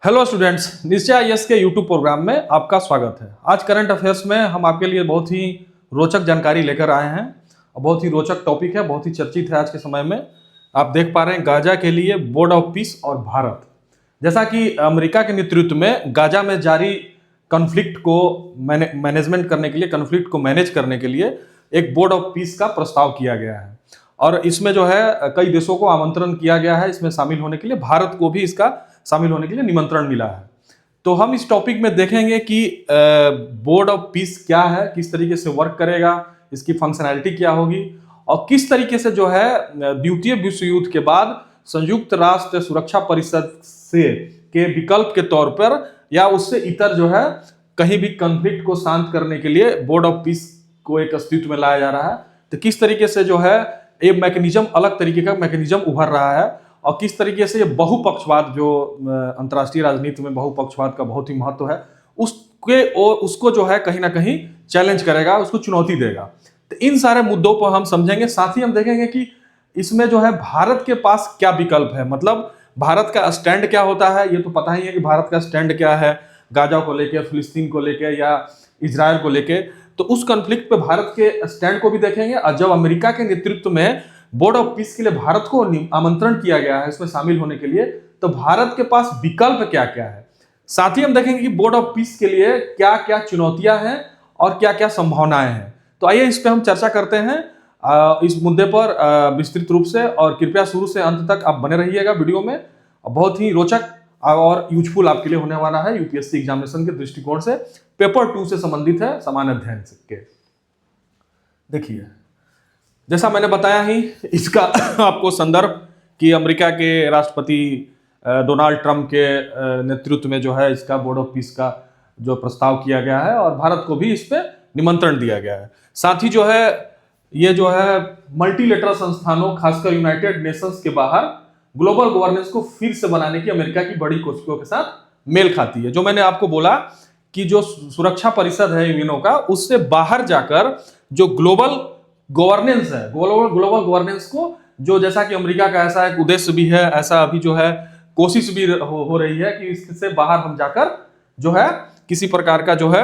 Hello students, निश्चय IAS के YouTube programme में आपका स्वागत है। आज करंट अफेयर्स में हम आपके लिए बहुत ही रोचक जानकारी लेकर आए हैं और बहुत ही रोचक टॉपिक है, बहुत ही चर्चित है आज के समय में। आप देख पा रहे हैं गाजा के लिए बोर्ड ऑफ पीस और भारत। जैसा कि अमेरिका के नेतृत्व में गाजा में जारी कन्फ्लिक्ट को मैनेजमेंट करने के लिए, कन्फ्लिक्ट को मैनेज करने के लिए एक बोर्ड ऑफ पीस का प्रस्ताव किया गया है और इसमें जो है कई देशों को आमंत्रण किया गया है इसमें शामिल होने के लिए। भारत को भी इसका शामिल होने के लिए निमंत्रण मिला है। तो हम इस टॉपिक में देखेंगे कि बोर्ड ऑफ पीस क्या है, किस तरीके से वर्क करेगा, इसकी फंक्शनैलिटी क्या होगी और किस तरीके से जो है द्वितीय विश्व युद्ध के बाद संयुक्त राष्ट्र सुरक्षा परिषद से के विकल्प के तौर पर या उससे इतर जो है कहीं भी कॉन्फ्लिक्ट को शांत करने के लिए बोर्ड ऑफ पीस को एक अस्तित्व में लाया जा रहा है। तो किस तरीके से जो है ये मैकेनिज्म, अलग तरीके का मैकेनिज्म उभर रहा है और किस तरीके से ये बहुपक्षवाद, जो अंतर्राष्ट्रीय राजनीति में बहुपक्षवाद का बहुत ही महत्व है, उसको जो है कहीं ना कहीं चैलेंज करेगा, उसको चुनौती देगा। तो इन सारे मुद्दों पर हम समझेंगे। साथ ही हम देखेंगे कि इसमें जो है भारत के पास क्या विकल्प है, मतलब भारत का स्टैंड क्या होता है। ये तो पता ही है कि भारत का स्टैंड क्या है गाजा को लेके, फिलिस्तीन को लेके या इजराइल को लेके। तो उस कॉन्फ्लिक्ट पे भारत के स्टैंड को भी देखेंगे। और जब अमेरिका के नेतृत्व में बोर्ड ऑफ पीस के लिए भारत को आमंत्रण किया गया है इसमें शामिल होने के लिए, तो भारत के पास विकल्प क्या क्या है। साथ ही हम देखेंगे कि बोर्ड ऑफ पीस के लिए क्या क्या चुनौतियां हैं और क्या क्या संभावनाएं हैं। तो आइए इस पे हम चर्चा करते हैं इस मुद्दे पर विस्तृत रूप से। और कृपया शुरू से अंत तक आप बने रहिएगा वीडियो में। बहुत ही रोचक और यूजफुल आपके लिए होने वाला है। यूपीएससी एग्जामिनेशन के दृष्टिकोण से पेपर 2 से संबंधित है, सामान्य अध्ययन के। देखिए, जैसा मैंने बताया ही इसका आपको संदर्भ कि अमेरिका के राष्ट्रपति डोनाल्ड ट्रंप के नेतृत्व में जो है इसका बोर्ड ऑफ पीस का जो प्रस्ताव किया गया है और भारत को भी इस पे निमंत्रण दिया गया है। साथ ही जो है ये जो है मल्टीलेटरल संस्थानों, खासकर यूनाइटेड नेशंस के बाहर ग्लोबल गवर्नेंस को फिर से बनाने की अमेरिका की बड़ी कोशिशों के साथ मेल खाती है। जो मैंने आपको बोला कि जो सुरक्षा परिषद है यूएनओ का, उससे बाहर जाकर जो ग्लोबल गवर्नेंस है, ग्लोबल गवर्नेंस को, जो जैसा कि अमेरिका का ऐसा एक उद्देश्य भी है, ऐसा अभी जो है कोशिश भी हो रही है कि इससे बाहर हम जाकर जो है किसी प्रकार का जो है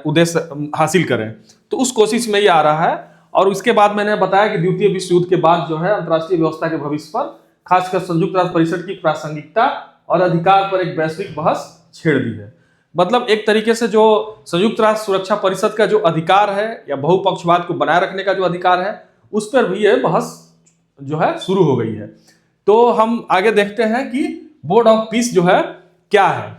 उद्देश्य हासिल करें। तो उस कोशिश में ये आ रहा है। और उसके बाद मैंने बताया कि द्वितीय विश्व युद्ध के बाद जो है अंतर्राष्ट्रीय व्यवस्था के भविष्य पर, खासकर संयुक्त राष्ट्र परिषद की प्रासंगिकता और अधिकार पर एक वैश्विक बहस छेड़ दी है। मतलब एक तरीके से जो संयुक्त राष्ट्र सुरक्षा परिषद का जो अधिकार है या बहुपक्षवाद को बनाए रखने का जो अधिकार है, उस पर भी यह बहस जो है शुरू हो गई है। तो हम आगे देखते हैं कि बोर्ड ऑफ पीस जो है क्या है।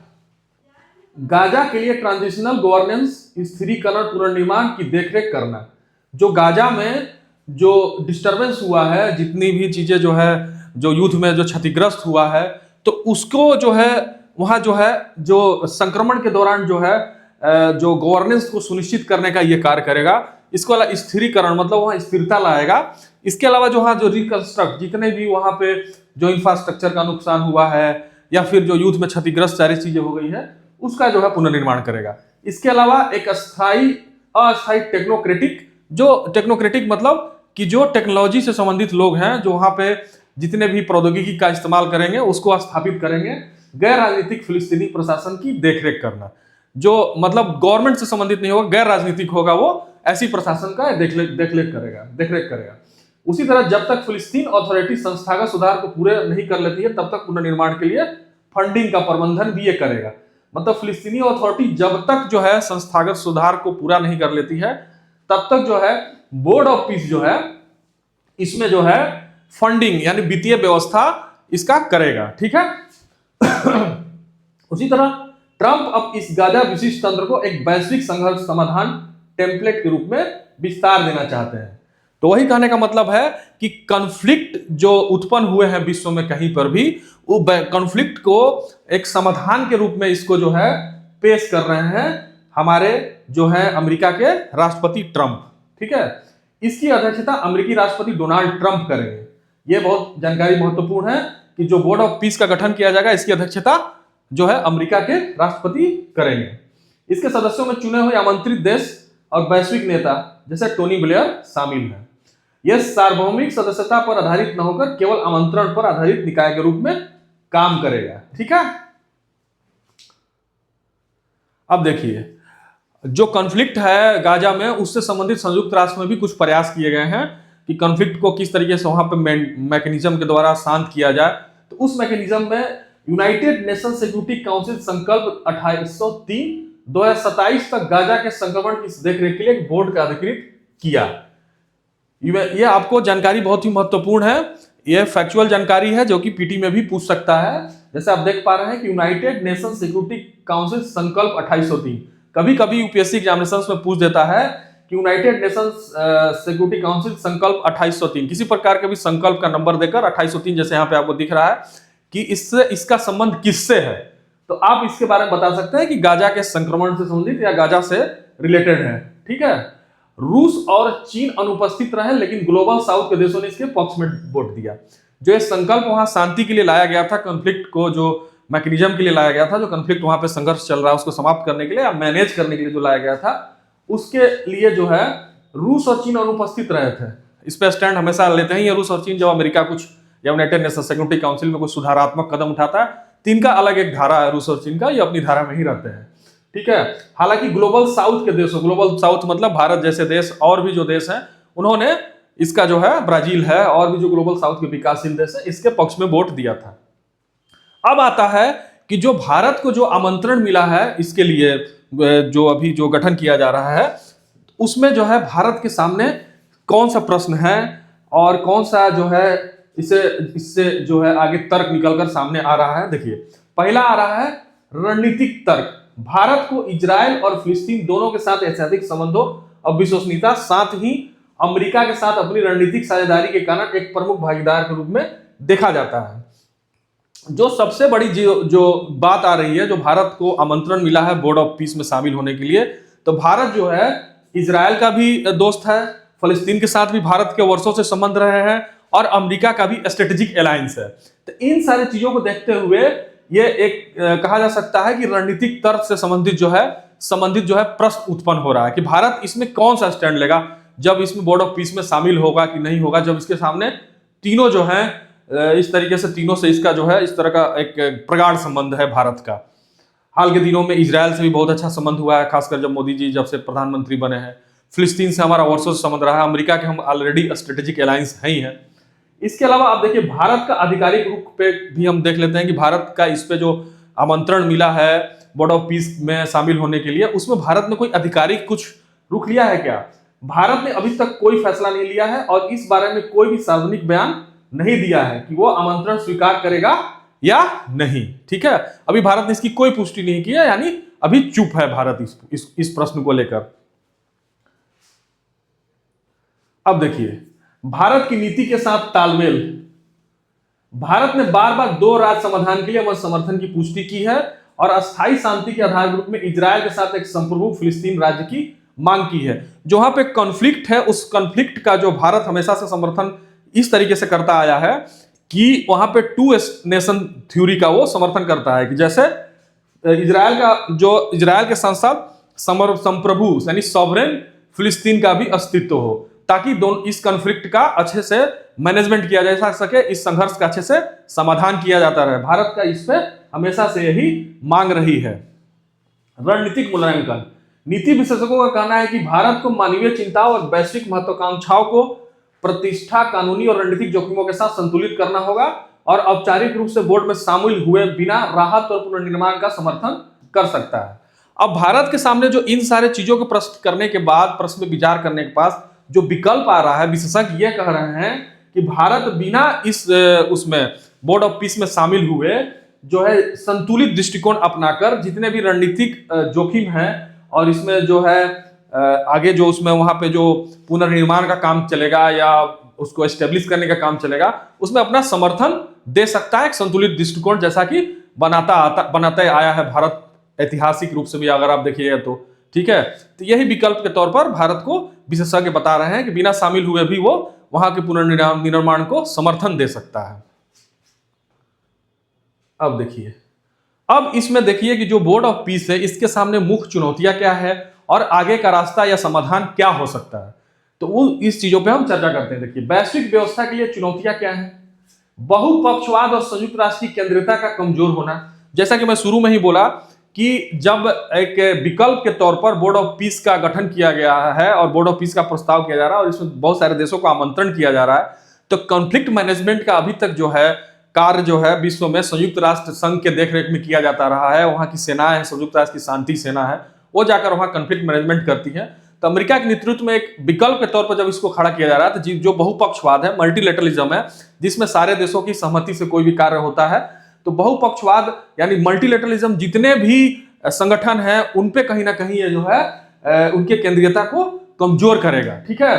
गाजा के लिए ट्रांजिशनल गवर्नेंस, स्थिरीकरण, पुनर्निर्माण की देखरेख करना। जो गाजा में जो डिस्टरबेंस हुआ है, जितनी भी चीजें जो है जो युद्ध में जो क्षतिग्रस्त हुआ है, तो उसको जो है वहां जो है जो संक्रमण के दौरान जो है जो गवर्नेंस को सुनिश्चित करने का ये कार्य करेगा। इसको अलावा स्थिरीकरण, मतलब वहां स्थिरता लाएगा। इसके अलावा जो वहां जो रिकंस्ट्रक्ट, जितने भी वहां पे जो इंफ्रास्ट्रक्चर का नुकसान हुआ है या फिर जो युद्ध में क्षतिग्रस्त सारी चीजें हो गई है, उसका जो है पुनर्निर्माण करेगा। इसके अलावा एक अस्थायी, अस्थायी टेक्नोक्रेटिक, जो टेक्नोक्रेटिक मतलब कि जो टेक्नोलॉजी से संबंधित लोग हैं, जो वहां पे जितने भी प्रौद्योगिकी का इस्तेमाल करेंगे उसको स्थापित करेंगे। गैर राजनीतिक फिलिस्तीनी प्रशासन की देखरेख करना, जो मतलब गवर्नमेंट से संबंधित नहीं होगा, गैर राजनीतिक होगा, वो ऐसी प्रशासन का देखरेख करेगा। उसी तरह जब तक फिलिस्तीन अथॉरिटी संस्थागत सुधार को पूरे नहीं कर लेती है, तब तक पुनर्निर्माण के लिए फंडिंग का प्रबंधन भी ये करेगा। मतलब फिलिस्तीनी अथॉरिटी जब तक जो है संस्थागत सुधार को पूरा नहीं कर लेती है, तब तक जो है बोर्ड ऑफ पीस जो है इसमें जो है फंडिंग यानी वित्तीय व्यवस्था इसका करेगा। ठीक है। उसी तरह ट्रंप अब इस गाजा विशिष्ट तंत्र को एक वैश्विक संघर्ष समाधान टेम्पलेट के रूप में विस्तार देना चाहते हैं। तो वही कहने का मतलब है कि कॉन्फ्लिक्ट जो उत्पन्न हुए हैं विश्व में कहीं पर भी, वो कॉन्फ्लिक्ट को एक समाधान के रूप में इसको जो है पेश कर रहे हैं हमारे जो है अमेरिका के राष्ट्रपति ट्रंप। ठीक है। इसकी अध्यक्षता अमेरिकी राष्ट्रपति डोनाल्ड ट्रंप करेंगे। यह बहुत जानकारी महत्वपूर्ण है कि जो बोर्ड ऑफ पीस का गठन किया जाएगा, इसकी अध्यक्षता जो है अमेरिका के राष्ट्रपति करेंगे। इसके सदस्यों में चुने हुए आमंत्रित देश और वैश्विक नेता जैसे टोनी ब्लेयर शामिल हैं। यह सार्वभौमिक सदस्यता पर आधारित न होकर केवल आमंत्रण पर आधारित निकाय के रूप में काम करेगा। ठीक है। अब देखिए, जो कॉन्फ्लिक्ट है गाजा में, उससे संबंधित संयुक्त राष्ट्र में भी कुछ प्रयास किए गए हैं कि कॉन्फ्लिक्ट को किस तरीके से वहां पे मैकेनिज्म के द्वारा शांत किया जाए। तो उस मैकेनिज्म में यूनाइटेड नेशन सिक्योरिटी काउंसिल संकल्प 2803 2027 तक गाजा के संक्रमण की देखरेख के लिए एक बोर्ड का अधिकृत किया। ये आपको जानकारी बहुत ही महत्वपूर्ण है, ये फैक्चुअल जानकारी है जो कि पीटी में भी पूछ सकता है। जैसे आप देख पा रहे हैं कि यूनाइटेड नेशन सिक्योरिटी काउंसिल संकल्प 2803, कभी कभी यूपीएससी एग्जामिनेशंस में पूछ देता है कि यूनाइटेड नेशन सिक्योरिटी काउंसिल संकल्प 2803, किसी प्रकार के भी संकल्प का नंबर देकर 2803 जैसे यहाँ पे आपको दिख रहा है कि इससे इसका संबंध किससे है, तो आप इसके बारे में बता सकते हैं कि गाजा के संक्रमण से संबंधित या गाजा से रिलेटेड है। ठीक है, रूस और चीन अनुपस्थित रहे, लेकिन ग्लोबल साउथ के देशों ने इसके पक्ष में वोट दिया। जो ये संकल्प वहां शांति के लिए लाया गया था, कॉन्फ्लिक्ट को जो मैकेनिज्म के लिए लाया गया था, जो कॉन्फ्लिक्ट वहां पे संघर्ष चल रहा है उसको समाप्त करने के लिए या मैनेज करने के लिए जो लाया गया था, उसके लिए जो है रूस और चीन अनुपस्थित रहे थे। इस पे स्टैंड हमेशा लेते हैं ये रूस और चीन, जब अमेरिका कुछ या यूनाइटेड नेशन सिक्योरिटी काउंसिल में कुछ सुधारात्मक कदम उठाता है। तीन का अलग एक धारा है रूस और चीन का, ये अपनी धारा में ही रहते हैं। ठीक है, हालांकि ग्लोबल साउथ के देशों, ग्लोबल साउथ मतलब भारत जैसे देश और भी जो देश हैं, उन्होंने इसका जो है ब्राजील है और भी जो ग्लोबल साउथ के विकासशील देश है, इसके पक्ष में वोट दिया था। अब आता है कि जो भारत को जो आमंत्रण मिला है इसके लिए, जो अभी जो गठन किया जा रहा है, उसमें जो है भारत के सामने कौन सा प्रश्न है और कौन सा जो है इससे जो है आगे तर्क निकलकर सामने आ रहा है। देखिए, पहला आ रहा है रणनीतिक तर्क। भारत को इजराइल और फिलिस्तीन दोनों के साथ ऐतिहासिक संबंधों और विश्वसनीयता, साथ ही अमेरिका के साथ अपनी रणनीतिक साझेदारी के कारण एक प्रमुख भागीदार के रूप में देखा जाता है। जो सबसे बड़ी जो बात आ रही है, जो भारत को आमंत्रण मिला है बोर्ड ऑफ पीस में शामिल होने के लिए, तो भारत जो है इजराइल का भी दोस्त है, फिलिस्तीन के साथ भी भारत के वर्षों से संबंध रहे हैं और अमेरिका का भी स्ट्रेटेजिक अलायंस है। तो इन सारी चीजों को देखते हुए ये एक कहा जा सकता है कि रणनीतिक तर्क से संबंधित जो है प्रश्न उत्पन्न हो रहा है कि भारत इसमें कौन सा स्टैंड लेगा, जब इसमें बोर्ड ऑफ पीस में शामिल होगा कि नहीं होगा, जब इसके सामने तीनों जो है इस तरीके से तीनों से इसका जो है इस तरह का एक प्रगाढ़ संबंध है भारत का। हाल के दिनों में इजराइल से भी बहुत अच्छा संबंध हुआ है, खासकर जब मोदी जी जब से प्रधानमंत्री बने हैं। फिलिस्तीन से हमारा वर्षों से संबंध रहा है, अमेरिका के हम ऑलरेडी स्ट्रेटेजिक अलायंस है ही है। इसके अलावा आप देखिए भारत का आधिकारिक रुख पे भी हम देख लेते हैं कि भारत का इस पे जो आमंत्रण मिला है बोर्ड ऑफ पीस में शामिल होने के लिए, उसमें भारत ने कोई आधिकारिक कुछ रुख लिया है क्या? भारत ने अभी तक कोई फैसला नहीं लिया है और इस बारे में कोई भी सार्वजनिक बयान नहीं दिया है कि वो आमंत्रण स्वीकार करेगा या नहीं। ठीक है, अभी भारत ने इसकी कोई पुष्टि नहीं की है, यानी अभी चुप है भारत इस प्रश्न को लेकर। अब देखिए, भारत की नीति के साथ तालमेल। भारत ने बार बार दो राज्य समाधान के लिए अपने समर्थन की पुष्टि की है और अस्थायी शांति के आधार के रूप में इजराइल के साथ एक संप्रभु फिलिस्तीन राज्य की मांग की है। जो वहां पे कॉन्फ्लिक्ट है, उस कॉन्फ्लिक्ट का जो भारत हमेशा से समर्थन इस तरीके से करता आया है कि वहां पे टू नेशन थ्योरी का वो समर्थन करता है कि जैसे इजराइल के साथ साथ संप्रभु यानी सॉवरेन फिलिस्तीन का भी अस्तित्व हो, ताकि दोनों इस कॉन्फ्लिक्ट का अच्छे से मैनेजमेंट किया जा सके, इस संघर्ष का अच्छे से समाधान किया जाता रहे। भारत का इस पे हमेशा से यही मांग रही है। रणनीतिक मूल्यांकन। नीति विशेषज्ञों का कहना है कि भारत को मानवीय चिंताओं और वैश्विक महत्वाकांक्षाओं को प्रतिष्ठा, कानूनी और रणनीतिक जोखिमों के साथ संतुलित करना होगा और औपचारिक रूप से बोर्ड में शामिल हुए बिना राहत और पुनर्निर्माण का समर्थन कर सकता है। अब भारत के सामने जो इन सारे चीजों को प्रश्न करने के बाद, प्रश्न में विचार करने के पास जो विकल्प आ रहा है, विशेषज्ञ ये कह रहे हैं कि भारत बिना इस उसमें बोर्ड ऑफ पीस में शामिल हुए जो है संतुलित दृष्टिकोण अपनाकर जितने भी रणनीतिक जोखिम है और इसमें जो है आगे जो उसमें वहां पे जो पुनर्निर्माण का काम चलेगा या उसको एस्टेब्लिश करने का काम चलेगा, उसमें अपना समर्थन दे सकता है। एक संतुलित दृष्टिकोण जैसा कि बनाता आया है भारत ऐतिहासिक रूप से भी, अगर आप देखिएगा तो। ठीक है, तो यही विकल्प के तौर पर भारत को विशेषज्ञ बता रहे हैं कि बिना शामिल हुए भी वो वहां के पुनर्निर्माण को समर्थन दे सकता है। अब देखिए, अब इसमें देखिए कि जो बोर्ड ऑफ पीस है, इसके सामने मुख्य चुनौतियां क्या है और आगे का रास्ता या समाधान क्या हो सकता है, तो वो इस चीजों पे हम चर्चा करते हैं। देखिए, वैश्विक व्यवस्था के लिए चुनौतियां क्या है? बहुपक्षवाद और संयुक्त राष्ट्र की केंद्रीयता का कमजोर होना। जैसा कि मैं शुरू में ही बोला कि जब एक विकल्प के तौर पर बोर्ड ऑफ पीस का गठन किया गया है और बोर्ड ऑफ पीस का प्रस्ताव किया जा रहा है और इसमें बहुत सारे देशों को आमंत्रण किया जा रहा है, तो कॉन्फ्लिक्ट मैनेजमेंट का अभी तक जो है कार्य जो है विश्व में संयुक्त राष्ट्र संघ के देखरेख में किया जाता रहा है। वहां की सेना है, संयुक्त राष्ट्र की शांति सेना है, वो जाकर वहां कॉन्फ्लिक्ट मैनेजमेंट करती है। तो अमेरिका के नेतृत्व में एक विकल्प के तौर पर जब इसको खड़ा किया जा रहा है, तो जो बहुपक्षवाद है, मल्टीलेटरलिज्म है, जिसमें सारे देशों की सहमति से कोई भी कार्य होता है, तो बहुपक्षवाद यानी मल्टीलेटरलिज्म जितने भी संगठन है उन पे कहीं ना कहीं ये जो है उनके केंद्रीयता को कमजोर करेगा। ठीक है,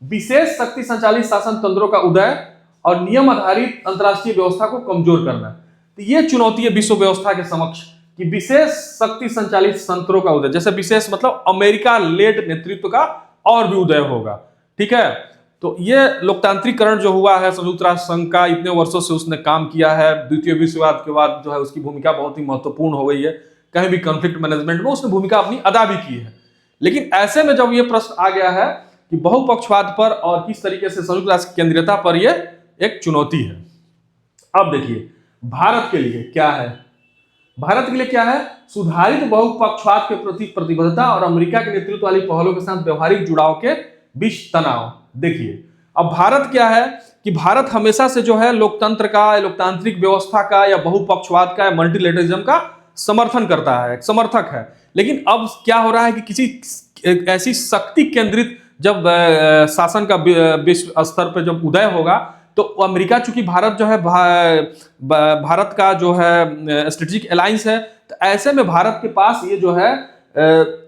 विशेष शक्ति संचालित शासन तंत्रों का उदय और नियम आधारित अंतरराष्ट्रीय व्यवस्था को कमजोर करना, तो ये चुनौती है विश्व व्यवस्था के समक्ष कि विशेष शक्ति संचालित तंत्रों का उदय, जैसे विशेष मतलब अमेरिका लेड नेतृत्व का और भी उदय होगा। ठीक है, तो ये लोकतांत्रिकरण जो हुआ है संयुक्त राष्ट्र संघ का, इतने वर्षों से उसने काम किया है, द्वितीय विश्व युद्ध के बाद जो है उसकी भूमिका बहुत ही महत्वपूर्ण हो गई है, कहीं भी कॉन्फ्लिक्ट मैनेजमेंट में उसने भूमिका अपनी अदा भी की है। लेकिन ऐसे में जब ये प्रश्न आ गया है कि बहुपक्षवाद पर और किस तरीके से संयुक्त राष्ट्र की केंद्रीयता पर ये एक चुनौती है। अब देखिए भारत के लिए क्या है, भारत के लिए क्या है, सुधारित बहुपक्षवाद के प्रति प्रतिबद्धता और अमेरिका के नेतृत्व वाली पहलों के साथ व्यवहारिक जुड़ाव के बीच तनाव। देखिए अब भारत क्या है कि भारत हमेशा से जो है लोकतंत्र का, लोकतांत्रिक व्यवस्था का या बहुपक्षवाद का या मल्टीलेटरिज्म का समर्थन करता है, समर्थक है। लेकिन अब क्या हो रहा है कि किसी ऐसी शक्ति केंद्रित जब शासन का विश्व स्तर पर जब उदय होगा, तो अमेरिका, चूंकि भारत जो है भारत का जो है स्ट्रेटेजिक अलायंस है, तो ऐसे में भारत के पास ये जो है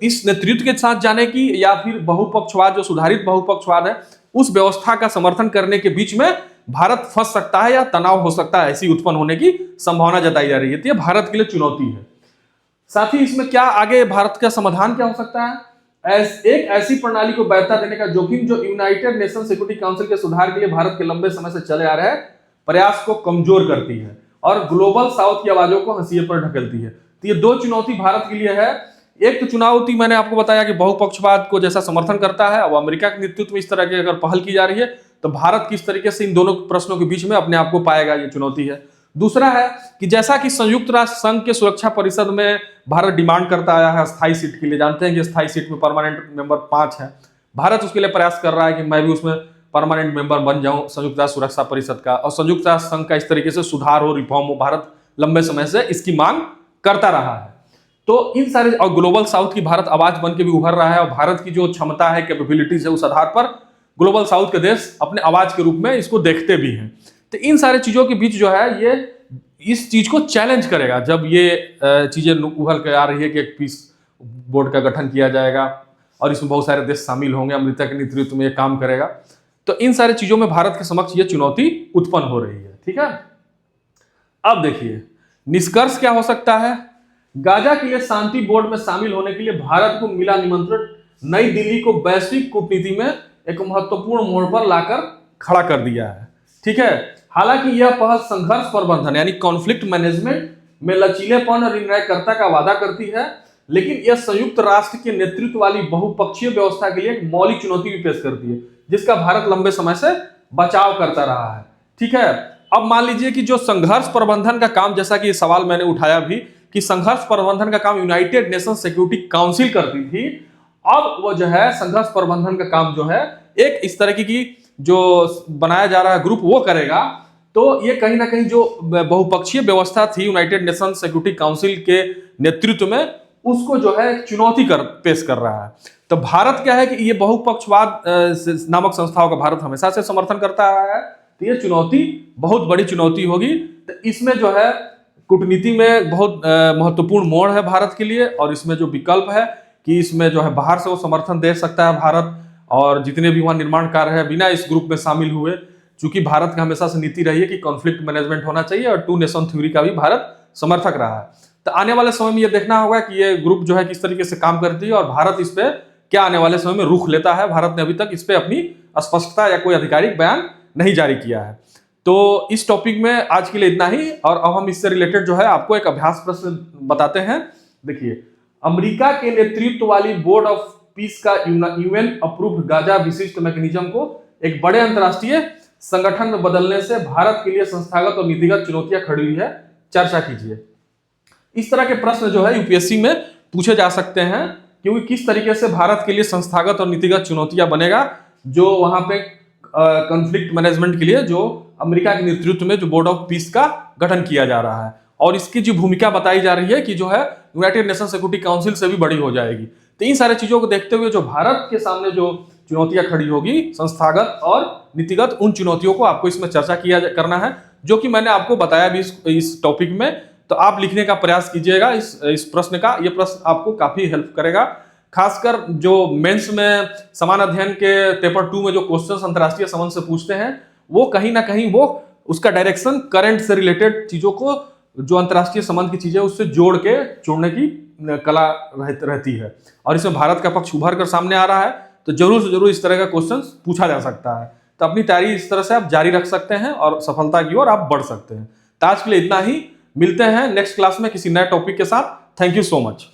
इस नेतृत्व के साथ जाने की या फिर बहुपक्षवाद जो सुधारित बहुपक्षवाद है उस व्यवस्था का समर्थन करने के बीच में भारत फंस सकता है या तनाव हो सकता है, ऐसी उत्पन्न होने की संभावना जताई जा रही है। तो ये भारत के लिए चुनौती है। साथ ही इसमें क्या आगे भारत का समाधान क्या हो सकता है, एक ऐसी प्रणाली को वैधता देने का जोखिम जो यूनाइटेड नेशन सिक्योरिटी काउंसिल के सुधार के लिए भारत के लंबे समय से चले आ रहे प्रयास को कमजोर करती है और ग्लोबल साउथ की आवाजों को हंसिए पर ढकेलती है। तो ये दो चुनौती भारत के लिए है। एक तो चुनौती मैंने आपको बताया कि बहुपक्षवाद को जैसा समर्थन करता है, अब अमेरिका के नेतृत्व में इस तरह की अगर पहल की जा रही है, तो भारत किस तरीके से इन दोनों प्रश्नों के बीच में अपने आप को पाएगा, ये चुनौती है। दूसरा है कि जैसा कि संयुक्त राष्ट्र संघ के सुरक्षा परिषद में भारत डिमांड करता आया है स्थायी सीट के लिए, जानते हैं कि स्थायी सीट में परमानेंट मेंबर 5 है, भारत उसके लिए प्रयास कर रहा है कि मैं भी उसमें परमानेंट मेंबर बन जाऊं संयुक्त राष्ट्र सुरक्षा परिषद का, और संयुक्त राष्ट्र संघ का इस तरीके से सुधार हो, रिफॉर्म हो, भारत लंबे समय से इसकी मांग करता रहा है। तो इन सारे, और ग्लोबल साउथ की भारत आवाज बन के भी उभर रहा है, और भारत की जो क्षमता है, कैपेबिलिटीज है, उस आधार पर ग्लोबल साउथ के देश अपने आवाज के रूप में इसको देखते भी हैं। तो इन सारे चीजों के बीच जो है ये इस चीज को चैलेंज करेगा जब ये चीजें उभर के आ रही है कि एक पीस बोर्ड का गठन किया जाएगा और इसमें बहुत सारे देश शामिल होंगे, अमेरिका के नेतृत्व में ये काम करेगा। तो इन सारी चीजों में भारत के समक्ष ये चुनौती उत्पन्न हो रही है। ठीक है, अब देखिए निष्कर्ष क्या हो सकता है। गाजा के लिए शांति बोर्ड में शामिल होने के लिए भारत को मिला निमंत्रण नई दिल्ली को वैश्विक कूटनीति में एक महत्वपूर्ण मोड़ पर लाकर खड़ा कर दिया है। ठीक है, हालांकि यह पहल संघर्ष प्रबंधन यानी कॉन्फ्लिक्ट मैनेजमेंट में लचीलेपन और निर्णयकर्ता का वादा करती है, लेकिन यह संयुक्त राष्ट्र के नेतृत्व वाली बहुपक्षीय व्यवस्था के लिए एक मौलिक चुनौती भी पेश करती है, जिसका भारत लंबे समय से बचाव करता रहा है। ठीक है, अब मान लीजिए कि जो संघर्ष प्रबंधन का काम, जैसा कि सवाल मैंने उठाया भी कि संघर्ष प्रबंधन का काम यूनाइटेड नेशन सिक्योरिटी काउंसिल करती थी, अब वो जो है संघर्ष प्रबंधन का काम जो है एक इस तरह की जो बनाया जा रहा है ग्रुप वो करेगा। तो ये कहीं ना कहीं जो बहुपक्षीय व्यवस्था थी यूनाइटेड नेशन सिक्योरिटी काउंसिल के नेतृत्व में, उसको जो है चुनौती पेश कर रहा है। तो भारत क्या है कि ये बहुपक्षवाद नामक संस्थाओं का भारत हमेशा से समर्थन करता आया है, तो ये चुनौती बहुत बड़ी चुनौती होगी। तो इसमें जो है कूटनीति में बहुत महत्वपूर्ण मोड़ है भारत के लिए, और इसमें जो विकल्प है कि इसमें जो है बाहर से वो समर्थन दे सकता है भारत, और जितने भी वहां निर्माण कार्य है बिना इस ग्रुप में शामिल हुए, चूंकि भारत का हमेशा से नीति रही है कि कॉन्फ्लिक्ट मैनेजमेंट होना चाहिए, और 2 नेशन थ्योरी का भी भारत समर्थक रहा है। तो आने वाले समय में ये देखना होगा कि ये ग्रुप जो है किस तरीके से काम करती है और भारत इस पे क्या आने वाले समय में रुख लेता है। भारत ने अभी तक इस पे अपनी स्पष्टता या कोई आधिकारिक बयान नहीं जारी किया है। तो इस टॉपिक में आज के लिए इतना ही, और अब हम इससे रिलेटेड जो है आपको एक अभ्यास प्रश्न बताते हैं। देखिए, अमेरिका के नेतृत्व वाली बोर्ड ऑफ पीस का यूएन अप्रूव्ड गाजा विशिष्ट मैकेनिज्म को एक बड़े अंतरराष्ट्रीय संगठन में बदलने से भारत के लिए संस्थागत और नीतिगत चुनौतियां खड़ी हुई है, चर्चा कीजिए। इस तरह के प्रश्न जो है यूपीएससी में पूछे जा सकते हैं, क्योंकि किस तरीके से भारत के लिए संस्थागत और नीतिगत चुनौतियां बनेगा जो वहां पे कॉन्फ्लिक्ट मैनेजमेंट के लिए जो अमेरिका के नेतृत्व में जो बोर्ड ऑफ पीस का गठन किया जा रहा है, और इसकी जो भूमिका बताई जा रही है कि जो है यूनाइटेड नेशन सिक्योरिटी काउंसिल से भी बड़ी हो जाएगी। तो इन सारे चीजों को देखते हुए जो भारत के सामने जो चुनौतियां खड़ी होगी संस्थागत और नीतिगत, उन चुनौतियों को आपको इसमें चर्चा करना है, जो कि मैंने आपको बताया भी इस टॉपिक में। तो आप लिखने का प्रयास कीजिएगा इस प्रश्न का, ये प्रश्न आपको काफी हेल्प करेगा। खासकर जो मेंस में समान अध्ययन के पेपर 2 में जो क्वेश्चंस अंतरराष्ट्रीय संबंध से पूछते हैं, वो कहीं ना कहीं वो उसका डायरेक्शन करंट से रिलेटेड चीजों को, जो अंतरराष्ट्रीय संबंध की चीजें उससे जोड़ के जोड़ने की कला रहती है, और इसमें भारत का पक्ष उभर कर सामने आ रहा है। तो जरूर से जरूर इस तरह का क्वेश्चन पूछा जा सकता है। तो अपनी तैयारी इस तरह से आप जारी रख सकते हैं और सफलता की ओर आप बढ़ सकते हैं। तो आज के लिए इतना ही, मिलते हैं नेक्स्ट क्लास में किसी नए टॉपिक के साथ। Thank you so much.